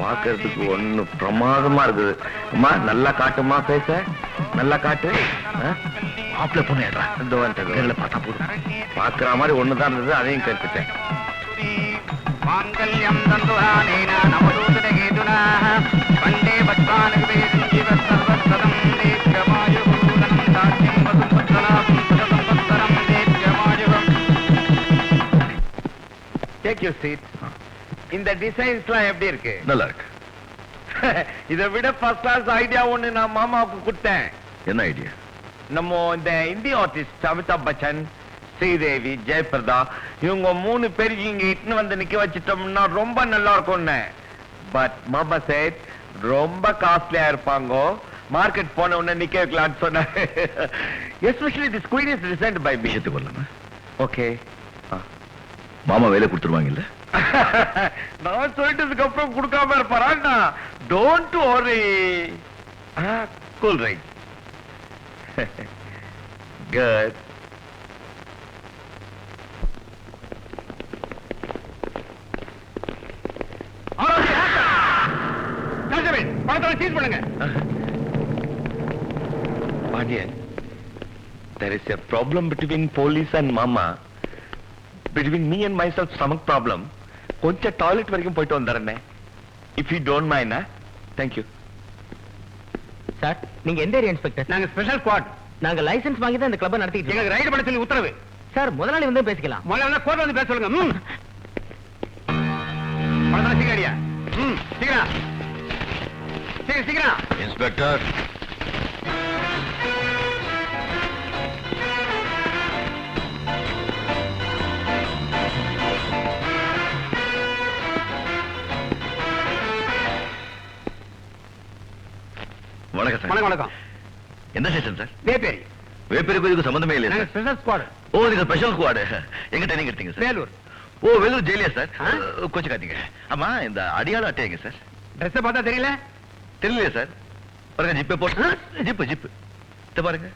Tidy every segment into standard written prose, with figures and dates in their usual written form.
பாக்குறதுக்கு ஒண்ணு பிரமாதமா இருக்குது. அம்மா நல்லா காட்டுமா, பேச நல்லா காட்டு. மாப்பிள்ள பொண்ணு ஏறா இந்த வந்து பார்த்தா போதும். பாக்குற மாதிரி ஒண்ணுதான் இருந்தது, அதையும் கேட்டுட்டேன். மாங்கல்யம் தந்துஹானேன நமதூதன கேதுனா வந்தே பத்மானுவேதம் ஜீவசர்வசதம் தீர்க்கமாயுதனம் தாஸ்யம் வசும்பத்ரலாபம் சுகசம்பத்ரம் தீர்க்கமாயுகம். Take you seat. இந்த டிசைன்ஸ்லாம் எப்படி இருக்கு? நல்லா இருக்கு. இதை விட ஃபர்ஸ்ட் கிளாஸ் ஐடியா ஒண்ணு நான் மாமாவுக்கு கொடுத்தேன். என்ன ஐடியா? நம்ம இந்த இந்திய ஆர்டிஸ்ட் அமிதாப் பச்சன், ஸ்ரீதேவி, ஜெயபிரதா இவங்க 3 பேர் இங்க இட்டுன்னு வந்து நிக்க வச்சிட்டோம்னா ரொம்ப நல்லா இருக்கும்னு. பட் மாமா சேட் ரொம்ப காஸ்ட்லியா இருப்பாங்க, மார்க்கெட் போன உடனே நிக்க வைக்கலாம்னு சொன்னாரு. Especially this queen is designed by me. கொள்ளலாம். ஓகே, மாமா வேலை கொடுத்துருவாங்க இல்ல? நான் சொல்லிட்டதுக்கு அப்புறம் கொடுக்காம இருப்பாரா? Don't worry. Cool right. Good. பணத்தை சீஸ் பண்ணுங்க. Pandian, there is a problem between police and mama. Between me and myself, stomach problem. கொஞ்சம் டாய்லெட் வரைக்கும் போயிட்டு வந்துறேன். If you don't mind, thank you. Sir, நீங்க எந்த ஏரியா இன்ஸ்பெக்டர்? நாங்க special squad. நாங்க licence வாங்கி தான் இந்த கிளப்பை நடத்திட்டு எங்களுக்கு ரைடு பண்ண சொல்லி உத்தரவு. சார், முதலாளி வந்து பேசிக்கலாம். முதல்ல கோர்ட் வந்து பேச சொல்லுங்க. பணத்தை சீக்கிரடியா. சீக்கிரம் சீக்கிரம். இன்ஸ்பெக்டர், வணக்கம் சார். வணக்கம் வணக்கம். என்ன ஸ்டேஷன் சார்? வேப்பேரி. வேப்பேரிக்கு இதுக்கு சம்பந்தமே இல்லையா நாங்க சார்? Special squad. ஓ, நீங்க ஸ்பெஷல் ஸ்குவாட். எங்க ட்ரைனிங் எடுத்தீங்க சார்? வேலூர். ஓ, வேலூர் ஜெயிலியா சார்? கொஞ்சம் காத்தீங்க. ஆமா, இந்த அடியாள அட்டைங்க சார்? ட்ரெஸ் பார்த்தா தெரியல? தெரியலையா சார்? பாருங்க, ஜிப்பே போட்டு. ஜிப்பு இத பாருங்க.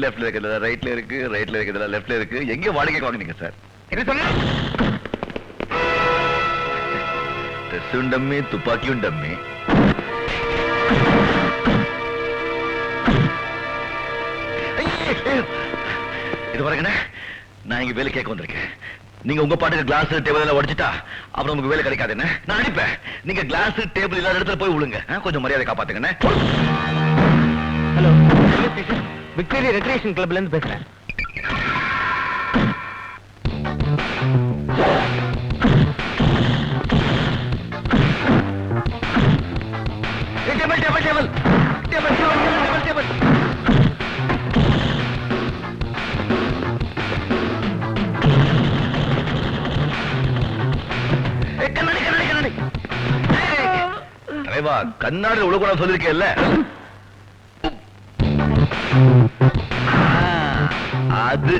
லெஃப்ட்ல இருக்கிறது ரைட்ல இருக்கு, ரைட்ல இருக்கிறது லெஃப்ட்ல இருக்கு. எங்க வாடகைக்கு வாங்குனீங்க சார்? என்ன சொன்ன? ட்ரெஸ்ஸும் டம்மி, துப்பாக்கியும் டம்மி. இது பாருங்க, நான் இங்க வேலை கேட்க வந்திருக்கேன். நீங்க உங்க பாட்டுக்கு கிளாஸ் டேபிள் எல்லாம் உடைச்சிட்டா அப்புறம் உங்களுக்கு வேலை கிடைக்காது. என்ன நான் அடிப்பேன். நீங்க கிளாஸ் டேபிள் இல்லாத இடத்துல போய் விழுங்க. கொஞ்சம் மரியாதை காப்பாத்துங்க. ஹலோ, விக்டோரியா ரெக்ரியேஷன் கிளப்ல இருந்து பேசுறேன். Table table table table table table. கண்ணாடி உலகம் சொல்லிருக்கேன்ல, அது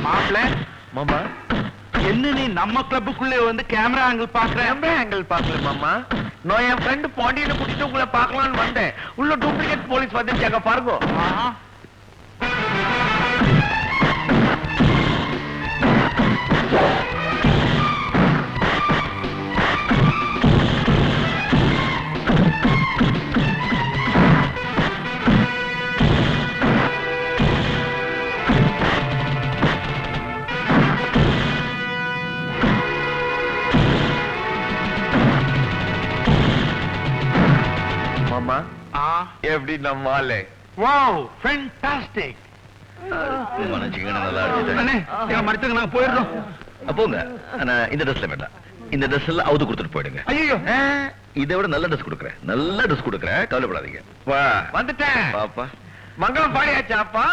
மாப்பிள்ள மாமா, என்ன நீ நம்ம கிளப்புக்குள்ளே வந்து கேமரா ஆங்கிள் பாக்குற? கேமரா ஆங்கிள் பாக்கல மாமா. நான் என் ஃப்ரெண்ட் பாண்டியனை கூட்டிட்டு உங்களை பார்க்கலாம்னு வந்தேன். உள்ள டூப்ளிகேட் போலீஸ் வந்துருக்காங்க பாருங்க. மாமா, எப்படி நம்ம ஆளு? Wow, fantastic. நல்லா அடிச்சுட்டேன். மறுத்துக்கு நாங்க போயிடுறோம். போங்க. ஆனா இந்த ட்ரெஸ்ல வேண்டாம். இந்த ட்ரெஸ் எல்லாம் அவுத்து கொடுத்துட்டு போயிடுங்க. ஐயோ, இதை விட நல்ல ட்ரெஸ் கொடுக்குறேன். நல்ல ட்ரெஸ் கொடுக்குறேன், கவலைப்படாதீங்க. வா, வந்துட்டேன். பாப்பா, மங்களம் பாடியாச்சாப்பா?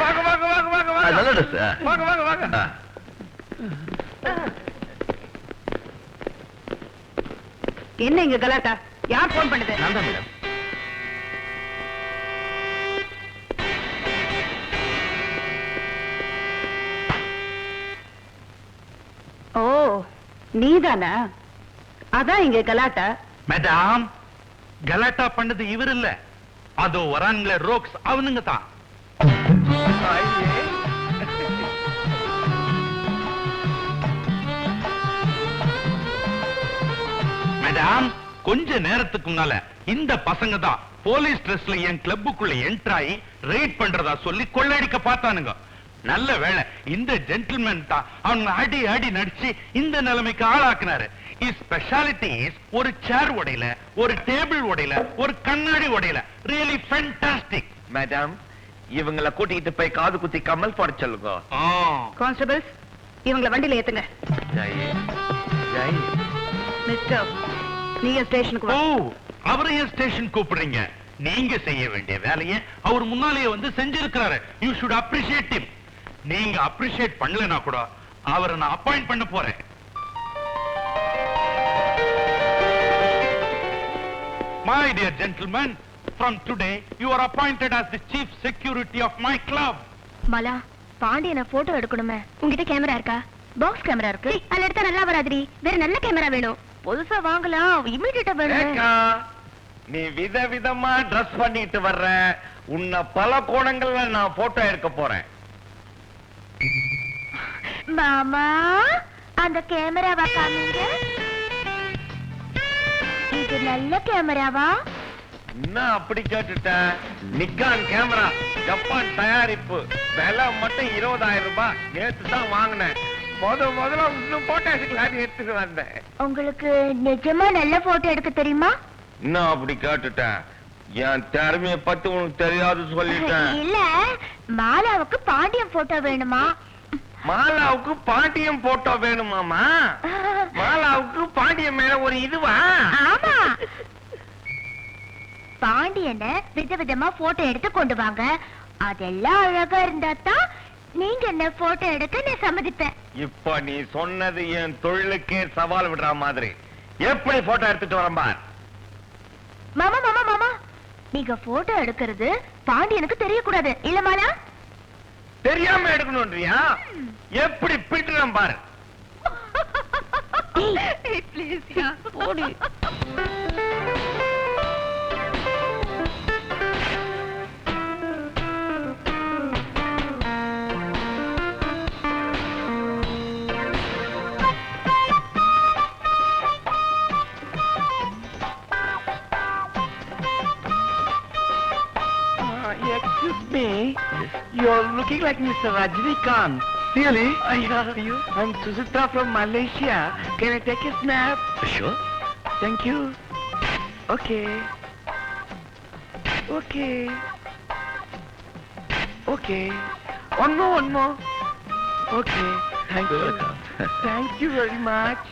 வாங்க வாங்க வாங்க வாங்க வாங்க. நல்ல ட்ரெஸ். வாங்க வாங்க வாங்க. என்ன இங்க கலாட்டா? யார் போன் பண்ணது? நான் தான் மேடம். ஓ, நீதானா? அதான் இங்க கலாட்டா. மேடம், கலாட்டா பண்ணது இவர் இல்ல, அதோ வரான்ல ரோக்ஸ், அவனுங்க தான். மேடம் கொஞ்ச நேரத்துக்கு முன்னால இந்த பசங்க தான் போலீஸ் ட்ரெஸ்ல என் கிளப்புக்குள்ள என்டர் ஆகி ரெய்ட் பண்றதா சொல்லி கொள்ளையடிக்க பார்த்தானுங்க. நல்ல வேளை இந்த ஜென்டில்மேன் தான் அவங்க அடி அடி நடிச்சு இந்த நிலைமைக்கு ஆளாக்குனாரு. ஸ்பெஷாலிட்டி ஒரு சேர் உடையில, ஒரு டேபிள் உடையில, ஒரு கண்ணாடி உடையில. Really fantastic. மேடம், இவங்களை கூட்டிட்டு போய் காது குத்தி கமல் போட சொல்லுங்க. கான்ஸ்டபிள்ஸ், இவங்களை வண்டியில ஏத்துங்க. ஜெய் ஜெய். மிஸ்டர், நீங்க ஸ்டேஷனுக்கு ஓ, வா. அவரையும் ஸ்டேஷன் கூப்பிடுறீங்க. நீங்க செய்ய வேண்டிய வேலையை அவர் முன்னாலேயே வந்து செஞ்சிருக்கிறாரு. You should appreciate him. நீங்க அப்ரிஷியேட் பண்ணலனா கூட அவரை நான் அப்பாயிண்ட் பண்ண போறேன். My dear gentlemen, from today you are appointed as the chief security of my club. Mala, பாண்டியனை போட்டோ எடுக்கணுமே. உங்ககிட்ட கேமரா இருக்கா? பாக்ஸ் கேமரா இருக்கு. அதுல எடுத்தா நல்லா வராதுடி. வேற நல்ல கேமரா வேணும். புதுசா வாங்கலாம். இமிடியேட்டா வேணும். ஏக்கா, நீ விதவிதமா ட்ரெஸ் பண்ணிட்டு வர்ற. உன்னை பல கோணங்கள்ல நான் போட்டோ எடுக்க போறேன். மாமா, அந்த கேமராவா காமிங்க. இது நல்ல கேமராவா? என்ன அப்படி கேட்டுட்ட? நிக்கான் கேமரா, ஜப்பான் தயாரிப்பு. விலை மட்டும் 20,000 ரூபாய். நேத்து தான் வாங்கினேன். முதல்ல இன்னும் போட்டோ எடுக்கலான்னு எடுத்துட்டு வந்தேன். உங்களுக்கு நிஜமா நல்ல போட்டோ எடுக்க தெரியுமா? என்ன அப்படி கேட்டுட்ட? என் திறமைய பத்தி உனக்கு தெரியாது சொல்லிட்டேன். இல்ல, மாலாவுக்கு பாண்டியன் போட்டோ வேணுமா? மாலாவுக்கு பாண்டியம் போட்டோ வேணுமாமா? மாலாவுக்கு பாண்டியம் மேல ஒரு இதுவா? ஆமா. பாண்டியனை விதவிதமா போட்டோ எடுத்து கொண்டு வாங்க. அதெல்லாம் அழகா இருந்தா தான் நீங்க என்ன போட்டோ எடுக்க நான் சம்மதிப்பேன். இப்ப நீ சொன்னது என் தொழிலுக்கே சவால் விடுற மாதிரி. எப்படி போட்டோ எடுத்துட்டு வரேன் பார். மாமா மாமா மாமா, நீங்க போட்டோ எடுக்கிறது பாண்டியனுக்கு தெரியக்கூடாது. இல்ல மாலா? தெரியாம எடுக்கணும்ன்றியா? எப்படி பிடிக்கிறேன் பாரு. Please yeah, Bodi. Excuse me, you're looking like Mr. Rajinikanth. Really? I'm Susita from Malaysia. Can I take a snap? Sure. Thank you. Okay. Okay. Okay. One more. Okay. Thank you. Welcome. Thank you very much.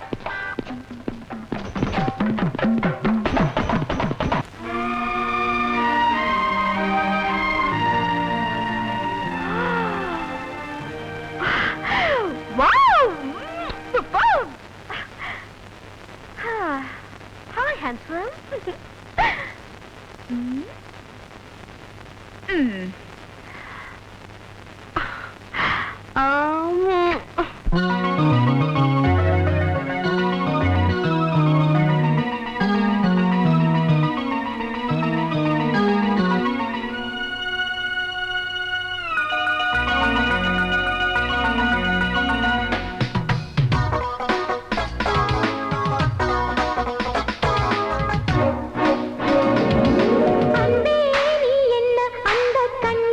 Wow! Superb! Hi, handsome. அன்பே, நீ என்ன அந்த கண்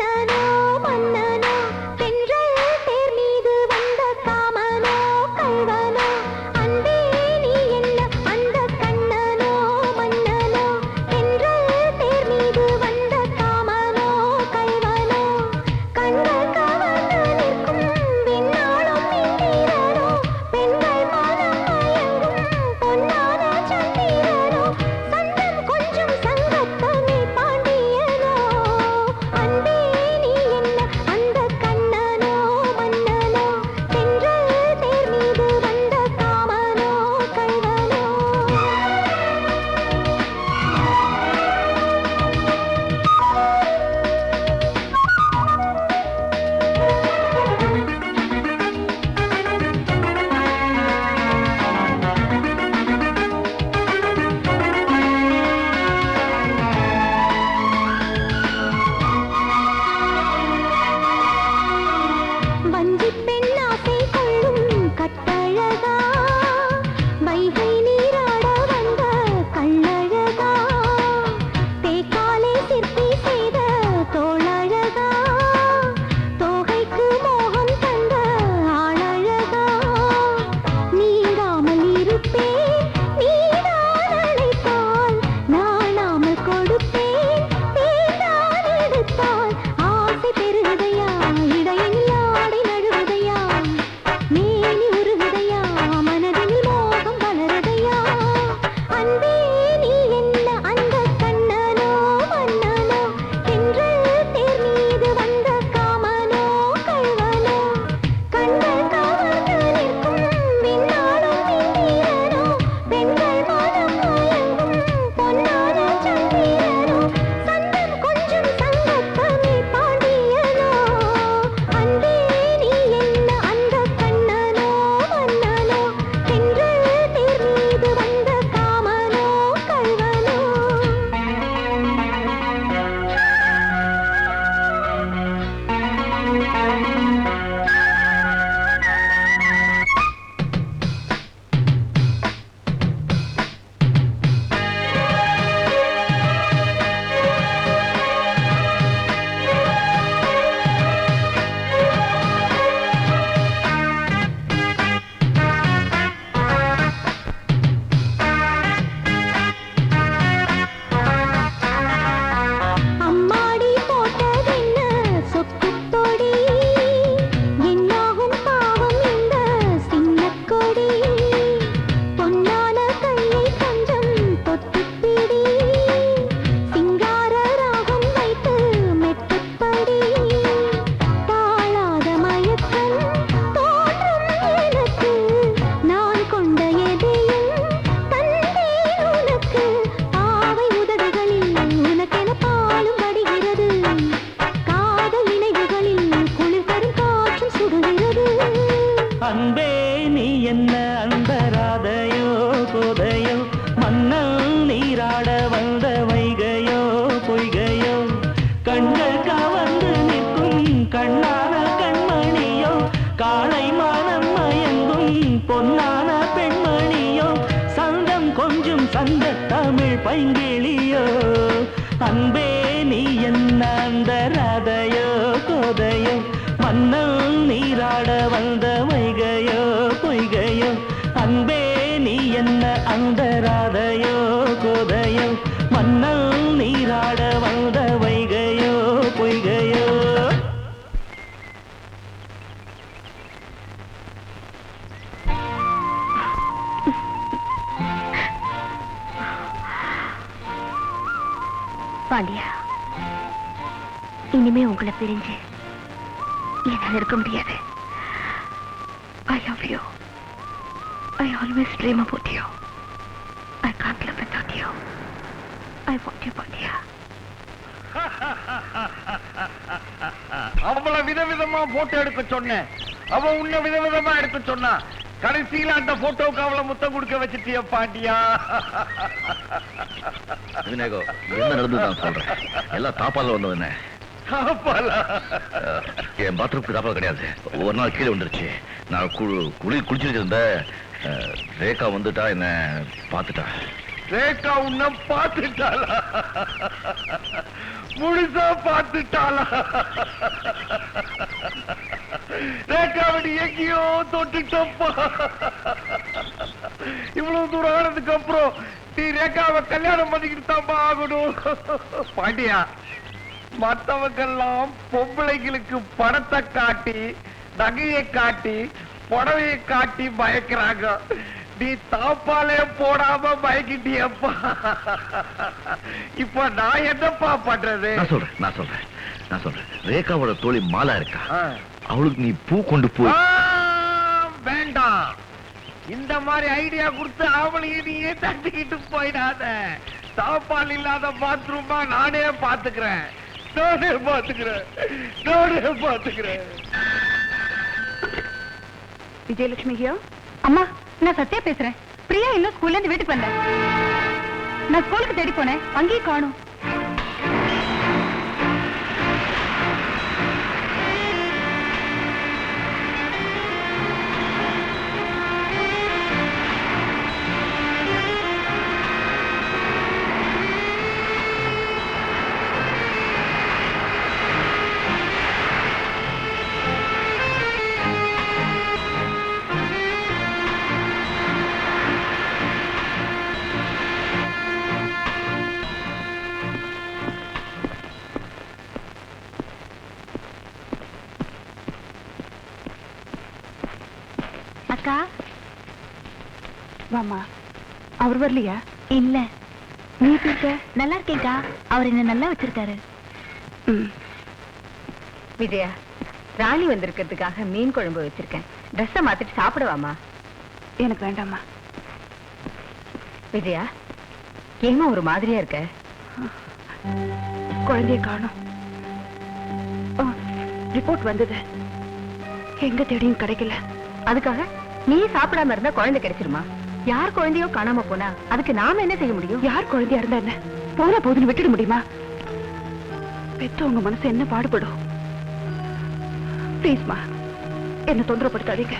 அந்த தமிழ் பைங்கிளியோ அன்பே நீ என்ன அந்த ராதையோ கோதையோ மன்னல் நீராட வந்த வைகையோ பொய்கையோ அன்பே நீ என்ன அந்த ராதையோ கோதையோ மன்னல் நீராட வந்த வைகையோ பொய்கையோ. பாண்டியா, இனிமே உங்களை பிரிஞ்சு என்னால் இருக்க முடியாது. I love you. I always dream about you. I can't live without you. I want you, Pandya. அவளை விதவிதமா போட்டோ எடுக்க சொன்னேன், அவ உன்னை விதவிதமா எடுக்க சொன்னா, கடைசியில அந்த போட்டோவுக்கு அவளை முத்தம் கொடுக்க வச்சிட்டிய பாண்டியா. விநாயகம், என்ன நடந்து நான் சொல்றேன். எல்லாம் தாப்பால வந்தவன. என் பாத்ரூம்க்கு தாப்பால் கிடையாது. ஒரு நாள் கீழே வந்துருச்சு. நான் குளிச்சுட்டு இருந்த ரேகா வந்துட்டா, என்ன பார்த்துட்டா. ரேகா உன்னை பார்த்துட்டாளா? முழுசா பார்த்துட்டாளா? ரேகாவடி எங்கேயோ தொட்டுட்டப்பா. இவ்வளவு தூரம் ஆனதுக்கு அப்புறம் நீ ரேகாவை கல்யாணம் பண்ணிக்கிட்டு தான் ஆகணும். பாண்டியா, மற்றவங்கெல்லாம் பொம்பளைங்களுக்கு பணத்தை காட்டி, நகையை காட்டி, புடவையை காட்டி பயக்கிறாங்க. நீ தாப்பாலே போடாம பயக்கிட்டியப்பா. இப்ப நான் என்னப்பா பண்றது? நான் சொல்றேன் ரேகாவோட தோழி மாலா இருக்கா, அவளுக்கு நீ பூ கொண்டு போய். வேண்டாம், இந்த மாதிரி ஐடியா கொடுத்து அவளையும் நீயே தட்டிக்கிட்டு போயிடாத. தாப்பால் இல்லாத பாத்ரூமா நானே பாத்துக்கிறேன். விஜயலட்சுமி ஹியோ. அம்மா, நான் சத்யா பேசுறேன். பிரியா இன்னும் ஸ்கூல்ல இருந்து வீட்டுக்கு வந்தேன். நான் ஸ்கூலுக்கு தேடி போனேன், அங்கேயும் காணும். அக்கா, வாமா. அவர் வரலையா? இல்ல. நீ இருக்க? நல்லா இருக்கேன்க்கா. அவர் என்ன நல்லா வச்சிருக்காரு. விஜயா, ராணி வந்திருக்கிறதுக்காக மீன் குழம்பு வச்சிருக்கேன். ட்ரெஸ்ஸை மாத்திட்டு சாப்பிடுவாமா? எனக்கு வேண்டாமா. விஜயா, ஏமா ஒரு மாதிரியா இருக்க? குழந்தைய காணோம். ரிப்போர்ட் வந்தது, எங்க தேடியும் கிடைக்கல. அதுக்காக நீ சாப்பிடாம இருந்தா குழந்தை கிடைச்சிருமா? யார் குழந்தையோ காணாம போனா அதுக்கு நாம என்ன செய்ய முடியும்? யார் குழந்தையா இருந்தா என்ன, போன போதுன்னு விட்டுட முடியுமா? பெத்தவங்க மனசு என்ன பாடுபடும். ப்ளீஸ்மா, என்ன தொந்தரப்படுத்தாதீங்க.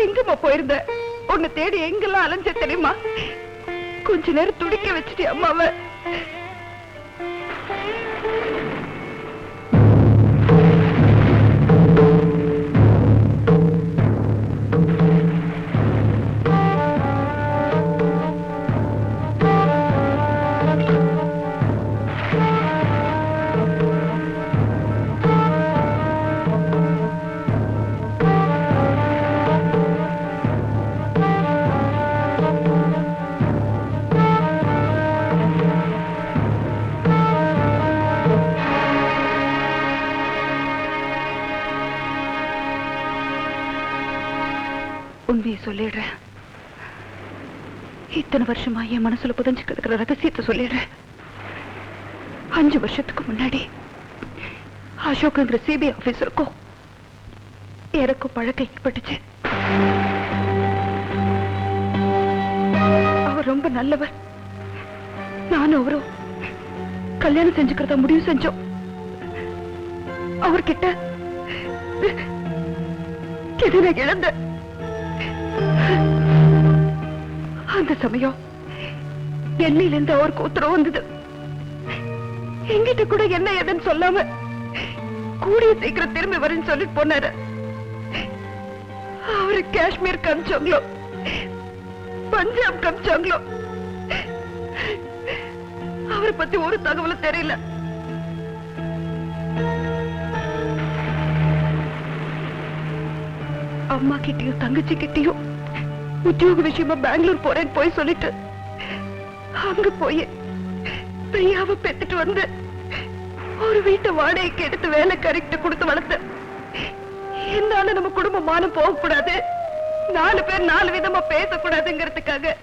எங்கம்மா போயிருந்த? உன்னை தேடி எங்கெல்லாம் அலைஞ்ச தெரியுமா? கொஞ்ச நேரம் துடிக்க வச்சுட்டு அம்மாவை. உண்மையை சொல்லிடுறேன். இத்தனை வருஷமா என் மனசுல புதஞ்சு கிடக்கிற ரகசியத்தை சொல்லிடுறேன். 5 வருஷத்துக்கு முன்னாடி அசோக்ங்கிற சிபிஐ ஆபீசருக்கும் எனக்கும் பழக்கம் ஏற்பட்டுச்சு. அவர் ரொம்ப நல்லவர். நானும் அவரும் கல்யாணம் செஞ்சுக்கிறதா முடிவு செஞ்சோம். அவர்கிட்ட எதிர இழந்த அந்த சமயம் எண்ணிலிருந்து அவருக்கு உத்தரவு வந்தது. எங்கிட்ட கூட என்ன ஏதுன்னு சொல்லாம கூடிய சீக்கிரம் திரும்பி வரேன்னு சொல்லிட்டு போனாரு. அவரு காஷ்மீர் காமிச்சாங்களோ பஞ்சாப் காமிச்சாங்களோ அவரை பத்தி ஒரு தகவலும் தெரியல. அம்மா கிட்டயும் தங்கச்சி கிட்டயும் உத்தியோக விஷயமா பெங்களூர் போறேன்னு போய் சொல்லிட்டு அங்க போய் பிரியாவை பெத்துட்டு வந்து ஒரு வீட்டை வாடகைக்கு எடுத்து வேலை கரெக்ட் கொடுத்து வளர்த்த. என்னால நம்ம குடும்பம் மானம் போகக்கூடாது, 4 பேர் 4 விதமா பேசக்கூடாதுங்கிறதுக்காக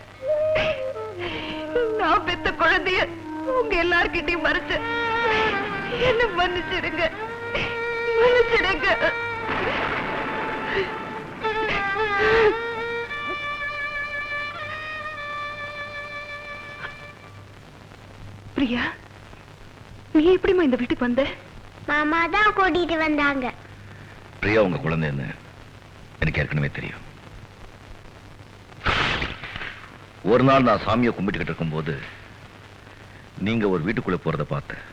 நான் பெத்த குழந்தைய உங்க எல்லார்கிட்டையும் மறைச்சு என்ன மன்னிச்சிடுங்க, மன்னிச்சிடுங்க. பிரியா, நீ எப்படிமா இந்த வீட்டுக்கு வந்த? மாமா தான் கூட்டிட்டு வந்தாங்க. பிரியா உங்க குழந்தைன்னு எனக்கு ஏற்கனவே தெரியும். ஒரு நாள் நான் சாமியை கும்பிட்டுக்கிட்டு இருக்கும்போது நீங்க ஒரு வீட்டுக்குள்ள போறத பார்த்தேன்.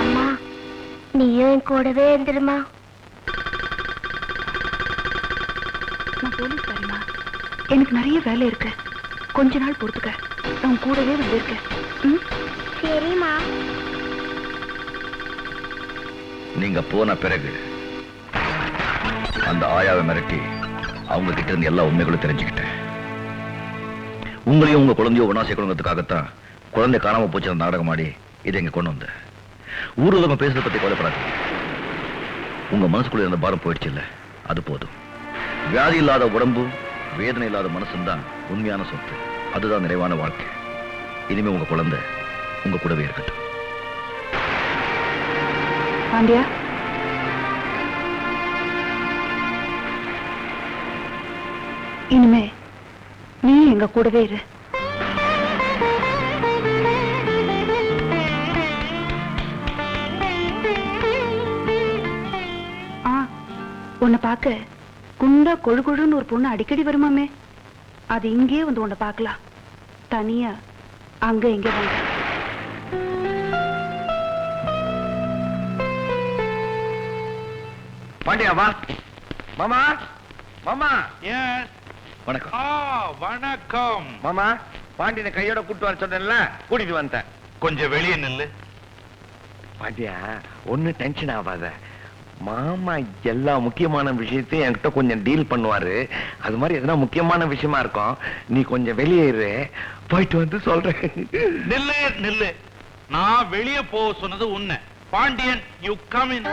அம்மா, நீயும் என் கூடவே இருந்துருமா. நான் போலீஸ்காரிமா, எனக்கு நிறைய வேலை இருக்கு. கொஞ்ச நாள் பொறுத்துக்க, நான் கூடவே வந்திருக்கேன். சரிம்மா. நீங்க போன பிறகு அந்த ஆயாவை மிரட்டி அவங்க கிட்ட இருந்து எல்லா உண்மைகளும் தெரிஞ்சுக்கிட்டேன். உங்களையும் உங்க குழந்தையோ ஒன்னா சேர்க்கணுங்கிறதுக்காகத்தான் குழந்தை காணாம போச்சு அந்த நாடகம் ஆடி இதை இங்க கொண்டு வந்தேன். ஊர்வலமா பேசுறத பத்தி கவலைப்படாதீங்க. உங்க மனசுக்குள்ள இருந்த பாரம் போயிடுச்சு இல்ல, அது போதும். வியாதி இல்லாத உடம்பு, வேதனை இல்லாத மனசும் தான் உண்மையான சொத்து. அதுதான் நிறைவான வாழ்க்கை. இனிமே உங்க குழந்தை உங்க கூடவே இருக்கட்டும். பாண்டியா, இனிமே நீ எங்க கூடவே இரு. உன்னை பார்க்க குண்டா கொழு கொழுன்னு ஒரு பொண்ணு அடிக்கடி வருமாமே, அது இங்கே வந்து உன்னை பார்க்கலாம். தனியா அங்க எங்க வாங்க. பாண்டியா வா. மாமா, மாமா. எஸ். வணக்கம். வணக்கம். மாமா, பாண்டியனை கையோட கூட்டு வர சொன்னேன்ல, கூட்டிட்டு வந்தேன். கொஞ்சம் வெளியே நில்லு. பாண்டியா, ஒண்ணு டென்ஷன் ஆகாத. மாமா எல்லா முக்கியமான விஷயத்தையும் என்கிட்ட கொஞ்சம் டீல் பண்ணுவாரு. அது மாதிரி எதனா முக்கியமான விஷயமா இருக்கும். நீ கொஞ்சம் வெளியேறு, போயிட்டு வந்து சொல்றேன். நில்லு நில்லு. நான் வெளியே போக சொன்னது உன்னை. Pandian, you come in.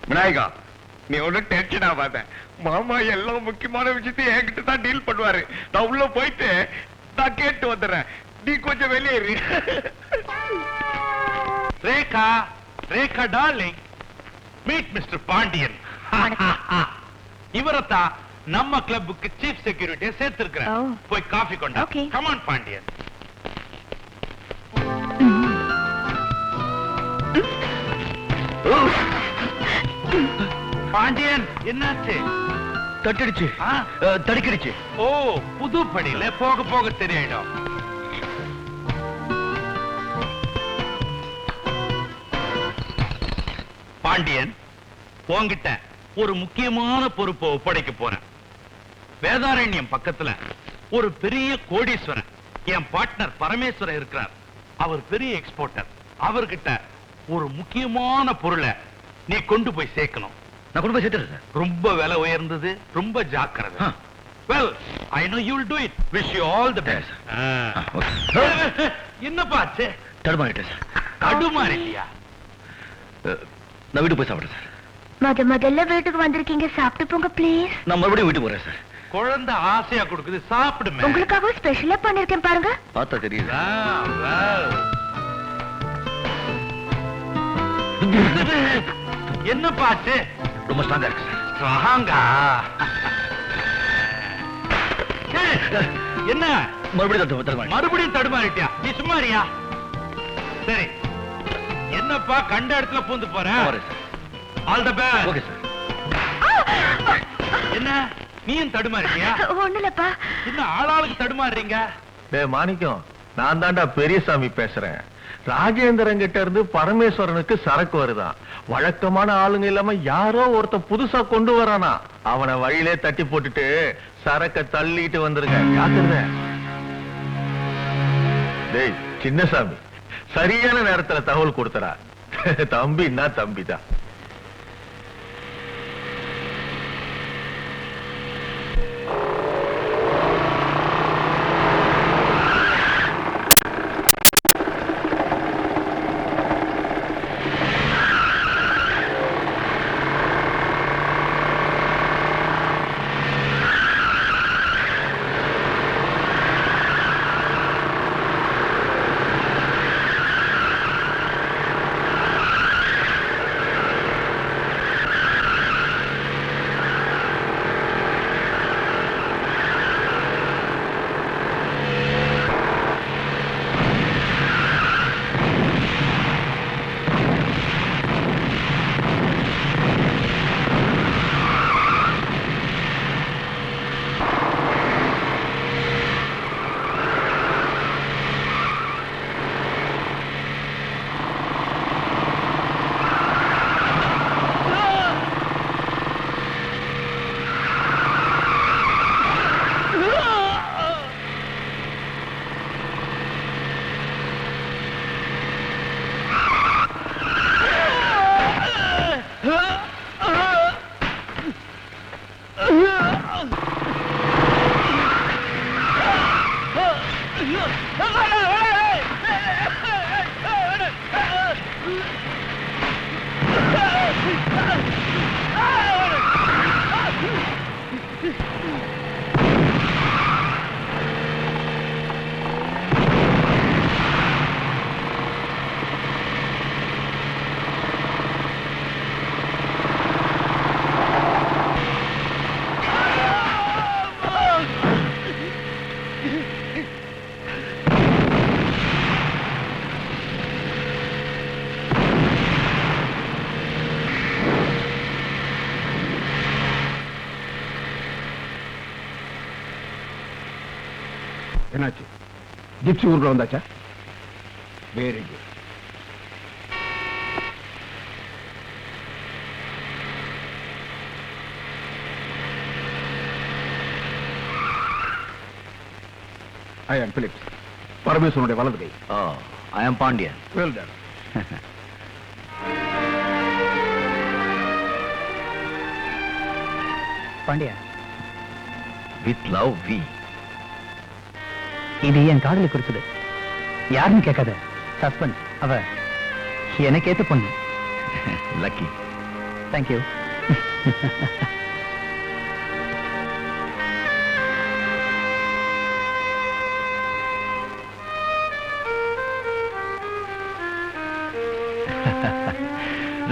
Vinayaka, நீ ஒன்னும் டென்ஷன் ஆகாத. மாமா எல்லா முக்கியமான விஷயத்தையும் என்கிட்ட தான் டீல் பண்ணுவாரு. நான் உள்ள போயிட்டு நான் கேட்டு வந்துடுறேன். நீ கொஞ்சம் வெளியேறு. Rekha, Rekha darling, meet mister Pandian. இவரத்தான் நம்ம கிளப்புக்கு சீஃப் செக்யூரிட்டியை சேர்த்திருக்கிறேன். Oh. போய் காஃபி கொண்டா. Okay. Come on Pandian. Pandian, என்னாச்சு? தட்டிடுச்சு, ஆ? தடுக்கிடுச்சு. ஓ, புது படியில போக போக தெரியும். பாண்டியன், உன்கிட்ட ஒரு முக்கியமான பொறுப்பை ஒப்படைக்க போறேன். வேதாரண்யம் பக்கத்துல ஒரு பெரிய கோடீஸ்வரன், என் பார்ட்னர் பரமேஸ்வரன் இருக்கிறார். அவர் பெரிய எக்ஸ்போர்ட்டர். அவர்கிட்ட ஒரு முக்கியமான பொருளை நீ கொண்டு போய் சேர்க்கணும். நான் கொண்டு போய் சேர்த்துறேன் சார். ரொம்ப விலை உயர்ந்தது, ரொம்ப ஜாக்கிரதை. Well, I know you'll do it. Wish you all the best. Okay. என்ன பாச்சு? தடுமாறிட்டேன் சார். தடுமாறிட்டியா? நான் வீட்டுக்கு போய் சாப்பிட்றேன் சார். முதல்ல வீட்டுக்கு வந்திருக்கீங்க, சாப்பிட்டு போங்க ப்ளீஸ். நான் மறுபடியும் வீட்டுக்கு போறேன் சார். குழந்தை ஆசையா கொடுக்குது, சாப்பிடுமே. உங்களுக்காக ஸ்பெஷலா பண்ணிருக்கேன் பாருங்க. பார்த்தா தெரியுது. என்ன பாட்டு? ரொம்ப ஸ்ட்ராங்கா இருக்கு சார். ஸ்ட்ராங்கா? என்ன மறுபடியும் தடுமாறிட்டியா? நீ சும்மாரியா? சரி, என்னப்பா கண்ட இடத்துல பூந்து போறேன். All the best. Okay sir. என்ன நீயும் தடுமாறிட்டியா? ஒண்ணுலப்பா. என்ன ஆளாளுக்கு தடுமாறுறீங்க? டேய் மாணிக்கம், நான் தான்டா பெரியசாமி பேசுறேன். ராஜேந்திரன் கிட்ட இருந்து பரமேஸ்வரனுக்கு சரக்கு வருதான். வழக்கமான ஆளுங்க இல்லாம யாரோ ஒருத்தன் புதுசா கொண்டு வரானா. அவனை வழியிலே தட்டி போட்டுட்டு சரக்க தள்ளிட்டு வந்துருங்க. ஜாக்கிரதை. டேய் சின்னசாமி, சரியான நேரத்துல தகவல் கொடுத்தரா. தம்பின்னா தம்பிதான். என்னாச்சு? ஜிப்சி ஊர்ல வந்தாச்சா? Very good. ஐ ஆம் பிலிப்ஸ், பரமேஸ்வரனுடைய வலது கை. I am Pandian. Well done. பாண்டியா, வித் லவ் வி. இது என் காதலை குறிச்சது. யாருன்னு கேட்காத. சஸ்பென்ஸ். அவ எனக்கு ஏத்த பொண்ணு. லக்கி. தேங்க்யூ.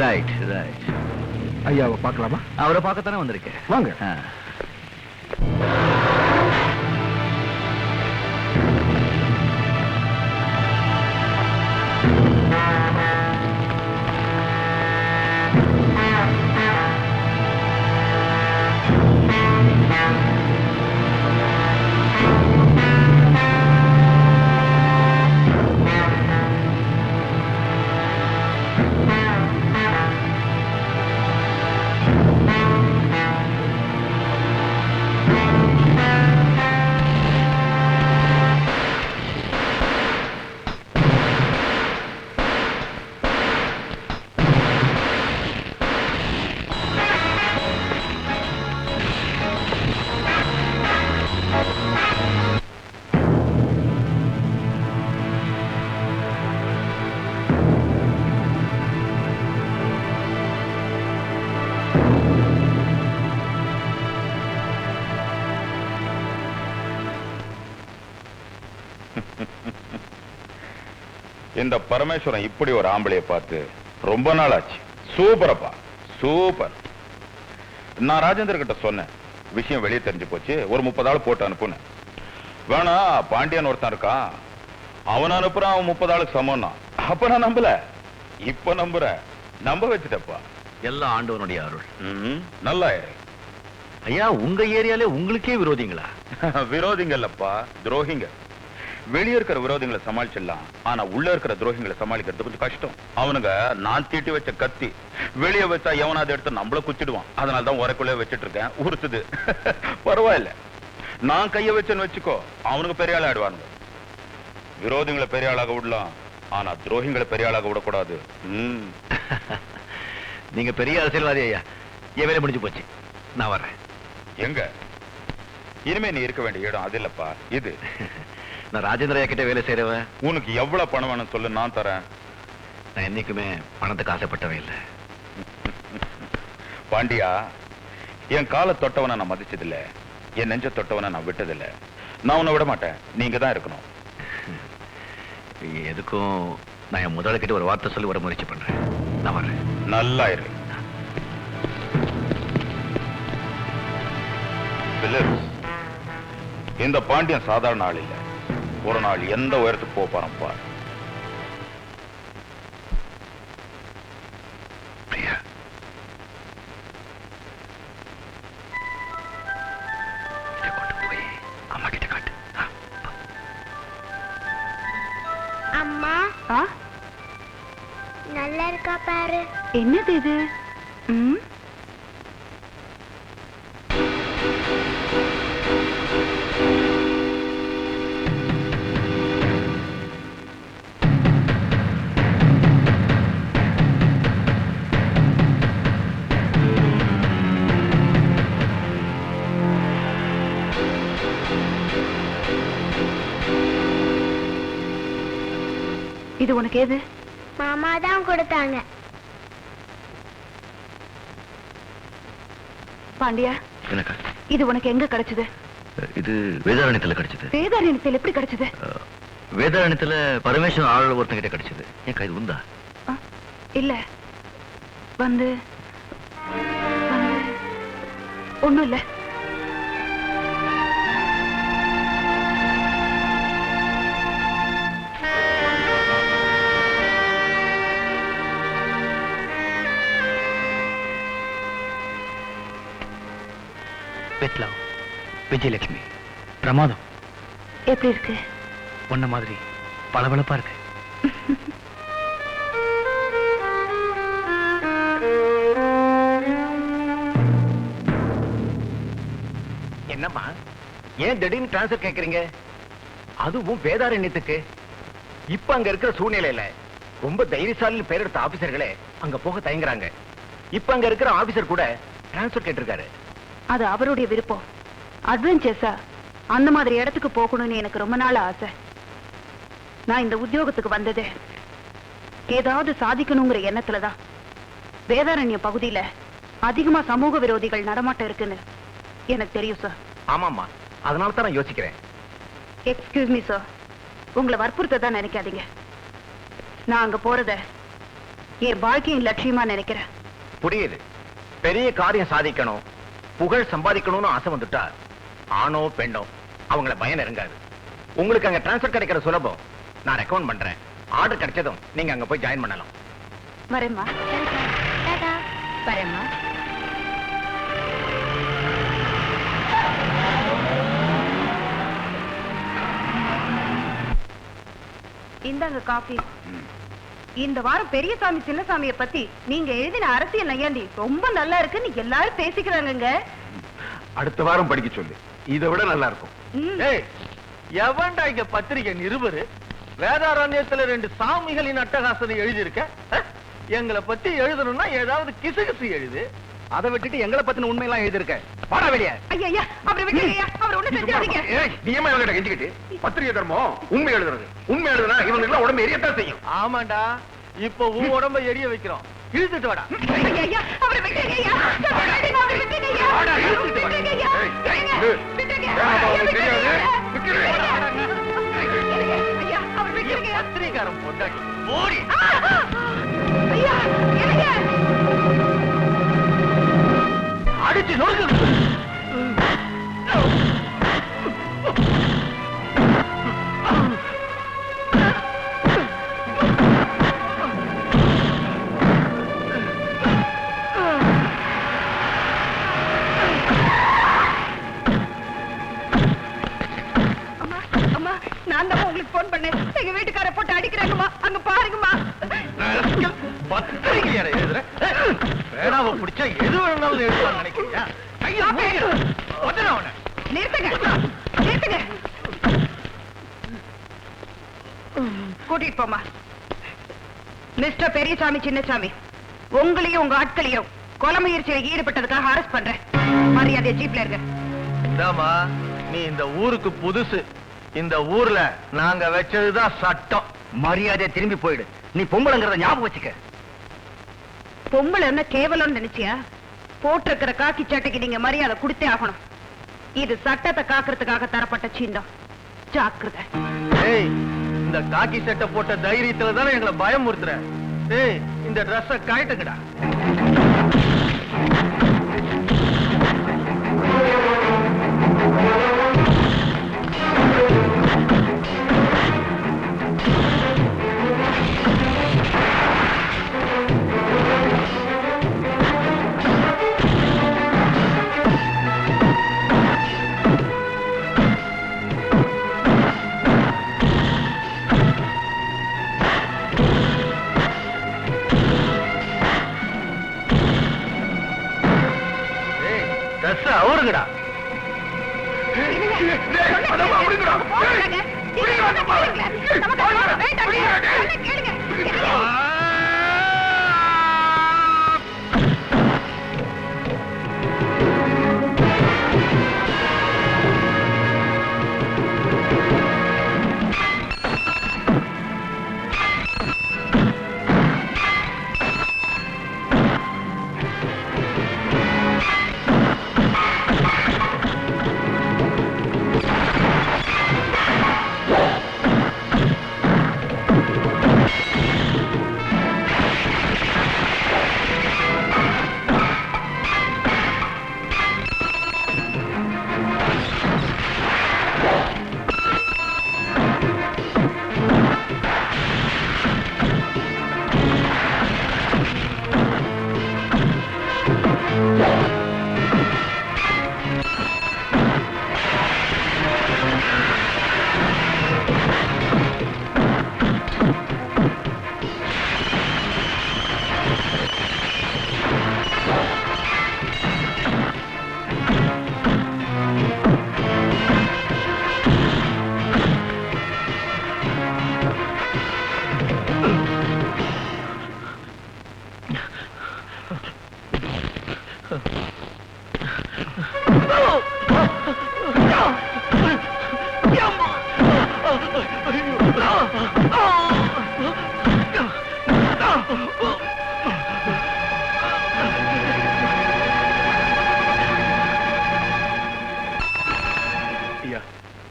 Right right. ஐயாவை பார்க்கலாமா? அவரை பார்க்கத்தானே வந்திருக்கேன். வாங்க. இந்த பரமேஸ்வரன் இப்படி ஒரு ஆம்பளைய பார்த்து ரொம்ப நாள் ஆச்சு. சூப்பரப்பா, சூப்பர். நான் ராஜேந்தர் கிட்ட சொன்னேன், விஷயம் வெளியே தெரிஞ்சு போச்சு, ஒரு 30 ஆள் போட்டு அனுப்புனேன். வேணா பாண்டியன் ஒருத்தன் இருக்கான், அவன் அனுப்புறான், அவன் 30 ஆளுக்கு சமம்னா. அப்ப நான் நம்பல, இப்ப நம்புறேன். நம்ப வச்சுட்டப்பா. எல்லாம் ஆண்டவனுடைய அருள். நல்லா ஐயா, உங்க ஏரியாலே உங்களுக்கே விரோதிங்களா? விரோதிங்க இல்லப்பா, துரோகிங்க. வெளியே இருக்கிற விரோதிகளை சமாளிச்சிடலாம், ஆனா உள்ள இருக்கிற துரோகிகளை சமாளிக்கிறது கொஞ்சம் கஷ்டம். அவனுங்க நான் தீட்டி வச்ச கத்தி வெளியே வச்சா எவனாவது எடுத்து நம்மள குச்சிடுவான். அதனாலதான் உரைக்குள்ளே வச்சிட்டு இருக்கேன், உறுத்துது. பரவாயில்ல, நான் கைய வச்சேன்னு வச்சுக்கோ, அவனுக்கு பெரிய ஆள் ஆயிடுவானுங்க. விரோதிகளை பெரிய ஆளாக விடலாம், ஆனா துரோகிகளை பெரிய ஆளாக விடக்கூடாது. நீங்க பெரிய அரசியல்வாதி ஐயா. என் வேலை முடிஞ்சு போச்சு, நான் வர்றேன். எங்க இனிமே நீ இருக்க வேண்டிய இடம் அது இல்லப்பா, இது. நான் ராஜேந்திர கிட்ட வேலை செய்யறவன். உனக்கு எவ்வளவு பணம் வேணும் சொல்லு, நான் தரேன். நான் என்னைக்குமே பணத்துக்கு ஆசைப்பட்டவன் இல்லை. பாண்டியா, என் காலை தொட்டவனை நான் மதிச்சதில்ல, என் நெஞ்ச தொட்டவனை நான் விட்டதில்ல. நான் உன்னை விட மாட்டேன், நீங்க தான் இருக்கணும். எதுக்கும் நான் என் முதலாளிகிட்ட ஒரு வார்த்தை சொல்லி வர முயற்சி பண்றேன். நான் வர்றேன். நல்லா இரு. இந்த பாண்டியன் சாதாரண ஆள் இல்ல. ஒரு நாள் எந்த உயரத்துக்கு போப்பாரம் பார். அம்மா, நல்லா இருக்கா பாரு. என்னது இது? இது உனக்கு ஏது? மாமா தான் கொடுத்தாங்க. பாண்டியா, இது உனக்கு எங்க கிடைச்சது? இது வேதாரண்யத்துல கிடைச்சது. வேதாரண்யத்தில் எப்படி கிடைச்சது? வேதாரண்யத்துல பரமேஸ்வரன் ஆள் ஒருத்தங்கிட்ட கிடைச்சது. என் கைது உண்டா? இல்ல, வந்து ஒண்ணும் இல்ல. விஜயலட்சுமி பிரமாதம். எப்படி இருக்கு? ஒன்ன மாதிரி பளபளப்பா இருக்கு. என்னம்மா, ஏன் திடீர்னு டிரான்ஸ்பர் கேக்குறீங்க? அதுவும் வேதாரண்யத்துக்கு. இப்ப அங்க இருக்கிற சூழ்நிலையில ரொம்ப தைரியசாலி பேர் எடுத்த ஆபீசர்களே அங்க போக தயங்குறாங்க. இப்ப அங்க இருக்கிற ஆபீசர் கூட டிரான்ஸ்பர் கேட்டிருக்காரு. அது அவருடைய விருப்பம். அட்வென்ச்சர்ஸா அந்த மாதிரி இடத்துக்கு போகணும்னு எனக்கு ரொம்ப நாள் ஆசை. நான் இந்த உத்தியோகத்துக்கு வந்தது ஏதாவது சாதிக்கணுங்கிற எண்ணத்துலதான். வேதாரண்ய பகுதியில அதிகமா சமூக விரோதிகள் நடமாட்டம் இருக்குன்னு எனக்கு தெரியும் சார். ஆமாமா, அதனால தான் நான் யோசிக்கிறேன். எக்ஸ்கியூஸ் மீ சார், உங்களை வற்புறுத்த தான் நினைக்காதீங்க. நான் அங்க போறத என் வாழ்க்கையின் லட்சியமா நினைக்கிறேன். புரியுது. பெரிய காரியம் சாதிக்கணும், புகழ் சம்பாதிக்கணும்னு ஆசை வந்துட்டா ஆணோ பெண்ணோ அவங்கள பயம் இறங்காது. உங்களுக்கு அங்க டிரான்ஸ்பர் கிடைக்கிற சுலபம். நான் ரெக்கமெண்ட் பண்றேன். ஆர்டர் கிடைச்சதும் நீங்க அங்க போய் ஜாயின் பண்ணலாம். வரேம்மா. வரேம்மா. இந்தாங்க காஃபி. இந்த வாரம் பெரியசாமி சின்னசாமியை பத்தி நீங்க எழுதின அரசியல் நையாண்டி ரொம்ப நல்லா இருக்குன்னு எல்லாரும் பேசிக்கிறாங்க. அடுத்த வாரம் படிக்க சொல்லு, இதை விட நல்லா இருக்கும். எவன்டா இங்க பத்திரிகை நிருபரு? வேதாரண்யத்துல 2 சாமிகளின் அட்டகாசனை எழுதியிருக்க. எங்களை பத்தி எழுதணும்னா ஏதாவது கிசுகிசு எழுது. அதை விட்டுட்டு எங்களை பத்தின உண்மையெல்லாம் எழுதிருக்க. பாடா வெளியே. ஐயா, அவரை விட்டுருங்க. அவர் ஒண்ணு செஞ்சாதீங்க. நீ ஏமா இவங்கிட்ட கெஞ்சிக்கிட்டு? பத்திரிகை தர்மம் உண்மை எழுதுறது. உண்மை எழுதுனா இவனுக்கு உடம்பு எரியத்தான் செய்யும். ஆமாண்டா, இப்ப உன் உடம்ப எரிய வைக்கிறோம். இழுத்துட்டு வாடா. ஐயா, அவரை விட்டுருங்க. அவரை விட்டுருங்க. வாடா, இழுத்துட்டு வா. ஐயா, அவர் விட்டுருங்க. பத்திரிகாரம் பொண்டாட்டி ஓடி ஐயா இறங்க. அடிச்சு நொறுக்கு. நான் தான் உங்களுக்கு போன் பண்ணேன். எங்க வீட்டுக்கார போட்டு அடிக்கிறாங்கம்மா, அங்க பாருங்கம்மா. பத்திரிகையார எழுதுற வேணாவை பிடிச்சா எது வேணாலும் எழுதலாம் நினைக்கிறியா? கையை நிறுத்துங்க நிறுத்துங்க. கூட்டிட்டு போமா. மிஸ்டர் பெரியசாமி சின்னசாமி, உங்களையும் உங்க ஆட்களையும் கொலை முயற்சியில் ஈடுபட்டதுக்காக அரெஸ்ட் பண்றேன். மரியாதை ஜீப்ல இருங்க. இந்தாமா, நீ இந்த ஊருக்கு புதுசு. இந்த ஊர்ல நாங்க வச்சதுதான் சட்டம். மரியாதை திரும்பி போயிடு. நீ பொம்பளைங்கிறத ஞாபகம் வச்சுக்க. பொம்பளை என்ன கேவலம் நினைச்சியா? போட்டிருக்கிற காக்கி சட்டைக்கு நீங்க மரியாதை கொடுத்தே ஆகணும். இது சட்டத்தை காக்கிறதுக்காக தரப்பட்ட சின்னம். ஜாக்கிரதை. ஏய், இந்த காக்கி சட்டை போட்ட தைரியத்துல தானே எங்களை பயமுறுத்துற. ஏய், இந்த ட்ரெஸ்ஸ காயட்டுங்கடா. அவருங்கடா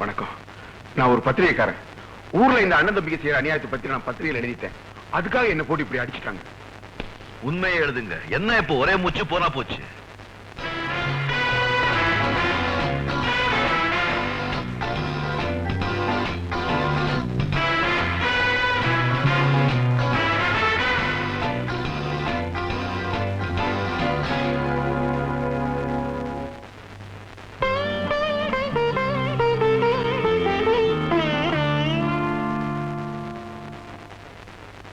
வணக்கம். நான் ஒரு பத்திரிகைக்காரன். ஊர்ல இந்த அண்ணன் தம்பிக்கு செய்யற அநியாயத்தை பத்தி நான் பத்திரிகையில் எழுதிட்டேன். அதுக்காக என்ன போட்டு இப்படி அடிச்சுட்டாங்க. உண்மையை எழுதுங்க. என்ன இப்போ ஒரே மூச்சு போனா போச்சு.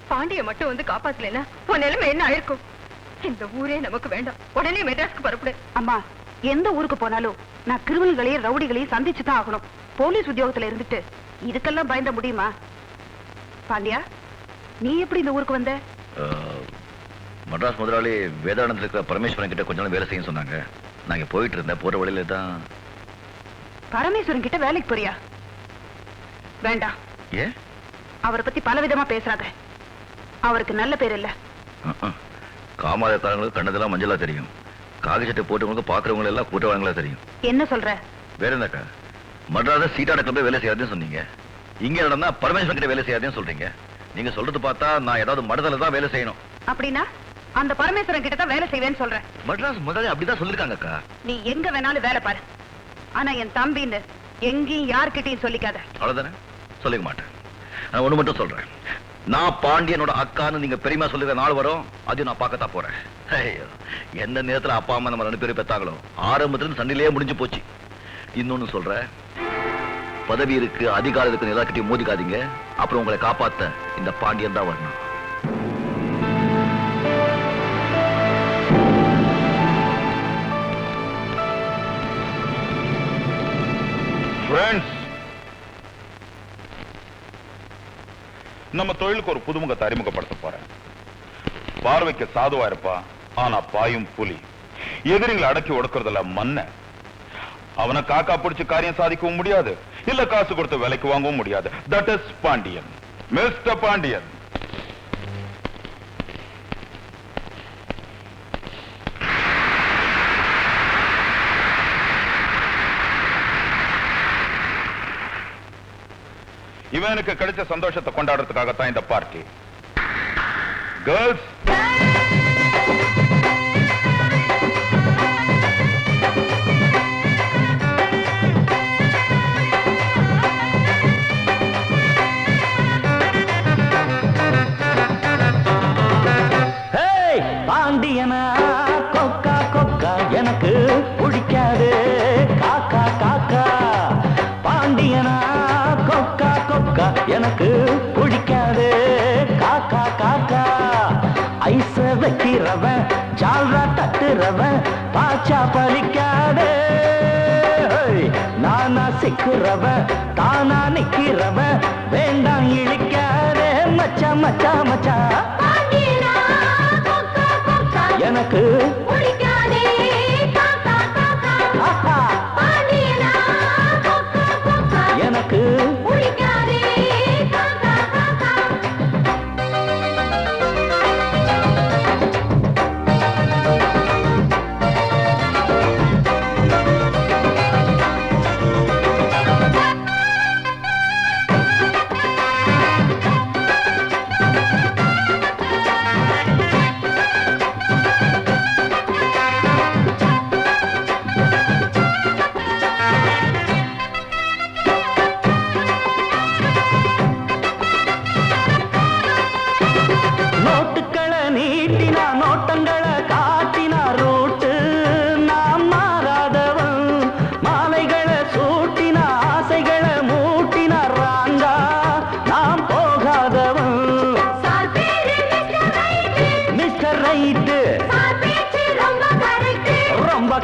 பாண்டிய மட்டும் வந்து காப்பாத்தலைன்னா உன் நிலைமை என்ன ஆயிருக்கும்? இந்த ஊரே நமக்கு வேண்டாம். உடனே மெட்ராஸ்க்கு பரப்புடு. அம்மா, எந்த ஊருக்கு போனாலும் நான் கிரிமினல்களையும் ரவுடிகளையும் சந்திச்சுதான் ஆகணும். போலீஸ் உத்தியோகத்துல இருந்துட்டு இதுக்கெல்லாம் பயந்த முடியுமா? பாண்டியா, நீ எப்படி இந்த ஊருக்கு வந்த? மட்ராஸ் முதலாளி வேதானந்தத்தில் இருக்கிற பரமேஸ்வரன் கிட்ட கொஞ்ச நாள் வேலை செய்ய சொன்னாங்க. நாங்க போயிட்டு இருந்தேன். போற வழியில தான். பரமேஸ்வரன் கிட்ட வேலைக்கு போறியா? வேண்டாம். ஏன்? அவரை பத்தி பல விதமா பேசாத. அவருக்கு நல்ல பேர் இல்ல. காமாதக்காரங்களுக்கு கண்ணதெல்லாம் மஞ்சளா தெரியும். காகி சட்டை போட்டவங்களுக்கு பாக்குறவங்க எல்லாம் கூட்டவாங்களா தெரியும். என்ன சொல்ற? வேற என்னக்கா, மட்ராஸ் சீட்டான கிளம்பி வேலை செய்யாதுன்னு சொன்னீங்க. இங்க நடந்தா பரமேஸ்வரன் கிட்ட வேலை செய்யாதேன்னு சொல்றீங்க. நீங்க சொல்றது பார்த்தா நான் ஏதாவது மடத்துல தான் வேலை செய்யணும். அப்படின்னா அந்த பரமேஸ்வரன் கிட்ட தான் வேலை செய்வேன்னு சொல்றேன். மெட்ராஸ் முதல்ல அப்படிதான் சொல்லிருக்காங்க அக்கா. நீ எங்க வேணாலும் வேலை பாரு, ஆனா என் தம்பின்னு எங்கேயும் யார்கிட்டயும் சொல்லிக்காத. அவ்வளவுதானே? சொல்லிக்க மாட்டேன். நான் ஒண்ணு மட்டும் சொல்றேன், நான் பாண்டியனோட அக்கான்னு நீங்க பெரியமா சொல்லுற நாள் வரும், அதையும் நான் பார்க்கத்தான் போறேன். ஐயோ, எந்த நேரத்துல அப்பா அம்மா நம்ம 2 பேரும் பெத்தாங்களோ ஆரம்பத்துல சண்டையிலேயே முடிஞ்சு போச்சு. இன்னொன்னு சொல்றேன், பதவி இருக்கு அதிகாரம் இருக்கு எல்லார்கிட்டையும் மோதிக்காதீங்க. அப்புறம் உங்களை காப்பாத்த இந்த பாண்டியன் தான் வரணும். நம்ம தொழிலுக்கு ஒரு புதுமுகத்தை அறிமுகப்படுத்த போறேன். பார்வைக்கு சாதுவா இருப்பா, ஆனா பாயும் புலி. எதிரிங்களை அடக்கி ஒடுக்கறதுல மன்ன. அவனை காக்கா பிடிச்சு காரியம் சாதிக்கவும் முடியாது, இல்ல காசு கொடுத்து விலைக்கு வாங்கவும் முடியாது. That is Pandian, mister Pandian. இவனுக்கு கிடைச்ச சந்தோஷத்தை கொண்டாடுறதுக்காகத்தான் இந்த பார்ட்டி. கேர்ள்ஸ், பாண்டியனா கொக்கா கொக்கா எனக்கு பிடிக்காது காக்கா காக்கா. பாண்டியனா கொக்கா கொக்கா எனக்கு பிடிக்காது காக்கா காக்கா. ஐச வைக்கிறவன் ஜால்ரா தட்டுறவன் பாச்சா பலிக்காது. நானா சிக்கிறவன் தானா நிக்கிறவன் வேண்டாம் இழிக்காது. மச்சா மச்சா மச்சா எனக்கு பிடிக்காதே காக்கா காக்கா. பாண்டியனா கொக்கா கொக்கா எனக்கு பிடிக்காதே காக்கா காக்கா.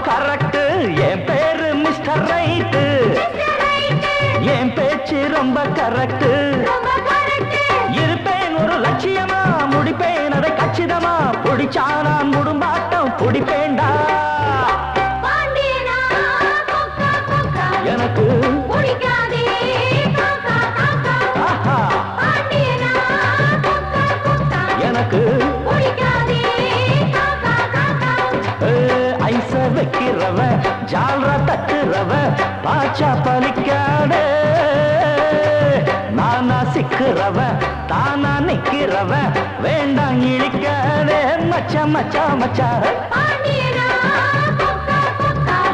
கரெக்ட், என் பேரு மிஸ்டர் ரைட். என் பேச்சு ரொம்ப கரெக்ட். இருப்பேன் ஒரு லட்சியமா, முடிப்பேன் அதை கச்சிதமா. பிடிச்சா நான் முடும்பாட்டம் பிடிப்பேண்டா. எனக்கு பிடிக்காதே எனக்கு ஐச வைக்கிறவன் ஜால்ரா தட்டுறவன் பாச்சா பலிக்காதே. நானா சிக்கிறவன் தானா நிக்கிறவன் வேண்டாம் இழிக்காதே. மச்சா மச்சா மச்சா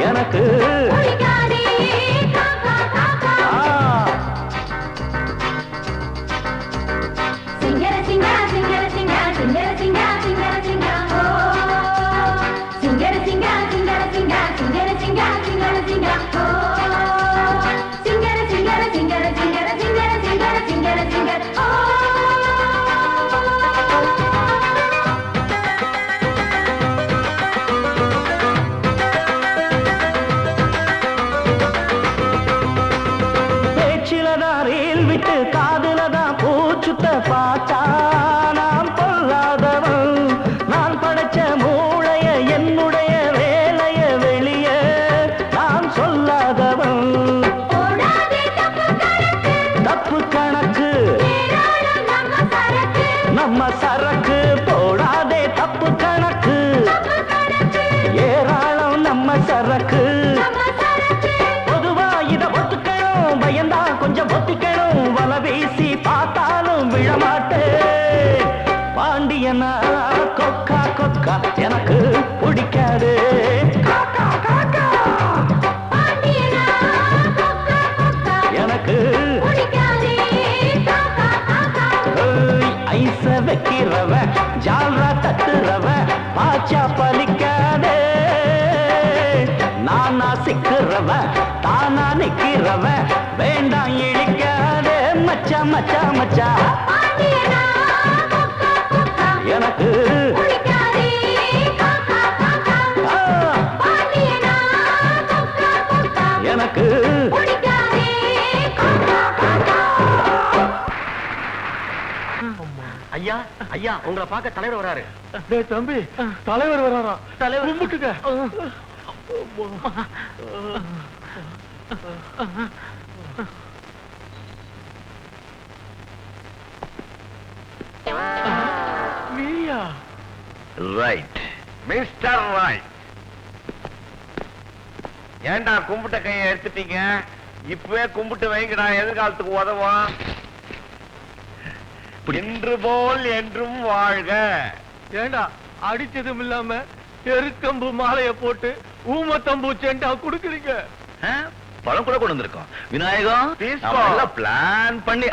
எனக்கு சிங்கர சிங்கா சிங்கர சிங்கா சிங்கர சிங்கா சிங்கர சிங்கா சிங்கர சிங்கா சிங்கர சிங்கா சிங்கர சிங்கா சிங்கர சிங்கா சிங்கர சிங்கர சிங்கர சிங்கர சிங்கர சிங்கர சிங்கர சிங்கர பேச்சிலதான் ரீல் விட்டு காதுலதான் பூச்சுத்த பாச்சா. நான் பொல்லாதவன், நான் படைச்ச மூளைய என்னுடைய வேலைய வெளியே நான் சொல்லாத வச்சா பலிக்காதே நானா சிக்கிறவன் தானா நிக்கிறவன் வேண்டாம் இழிக்காதே மச்சா மச்சா மச்சா எனக்கு எனக்கு ஐயா ஐயா உங்களை பார்க்க தலைவர் வராரு. தம்பி தலைவர் வராரா? தலைவர் கும்பிட்டுக்க. நீயா? Right mister right. ஏண்டா கும்பிட்ட கையை எடுத்துட்டீங்க? இப்பவே கும்பிட்டு வைங்கடா, எதிர்காலத்துக்கு உதவும். இன்று போல் என்றும் வாழ்க. ஏண்டா அடிச்சதும் இல்லாம எருக்கம்பு மாலைய போட்டு ஊமத்தம்பூ செண்டா குடுக்குறீங்க? பழம் கூட கொண்டு வந்திருக்கோம். விநாயகம் பிளான் பண்ணி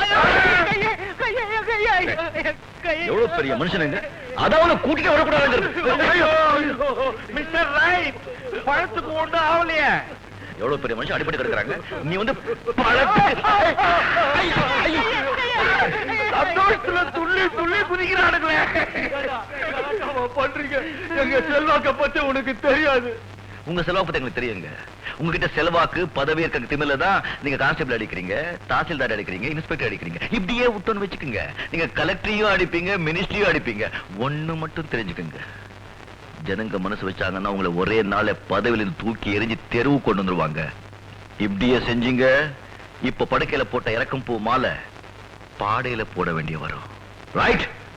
எவ்வளவு பெரிய மனுஷனுங்க, அதான் கூட்டிட்டு வரக்கூடாது. மிஸ்டர் ரைட், பழத்துக்கு ஒண்ணு ஆகலையே. எவ்வளவு பெரிய மனுஷன் அடிபட்டு கிடக்குறாங்க, நீ வந்து சந்தோஷத்துல துள்ளி துள்ளி குதிக்கிறானுங்களே. பண்றீங்க? எங்க செல்வாக்க பத்தி உனக்கு தெரியாது. உங்க செல்வாக்கு பத்தி எங்களுக்கு தெரியுங்க. உங்ககிட்ட செல்வாக்கு பதவி இருக்க திமில தான் நீங்க கான்ஸ்டபிள் அடிக்கிறீங்க, தாசில்தார் அடிக்கிறீங்க, இன்ஸ்பெக்டர் அடிக்கிறீங்க. இப்படியே விட்டோன்னு வச்சுக்கோங்க, நீங்க கலெக்டரையும் அடிப்பீங்க, மினிஸ்ட்ரியும் அடிப்பீங்க. ஒண்ணு மட்டும் தெரிஞ்சுக்கோங்க, ஜனங்க மனசு வச்சாங்கன்னா உங்களை ஒரே நாள பதவியில தூக்கி எரிஞ்சு தெருவு கொண்டு வந்துருவாங்க. இப்படியே செஞ்சீங்க, இப்ப படுக்கையில போட்ட இறக்கும் பூ மாலை பாடையில போட வேண்டிய வரும். ரைட்?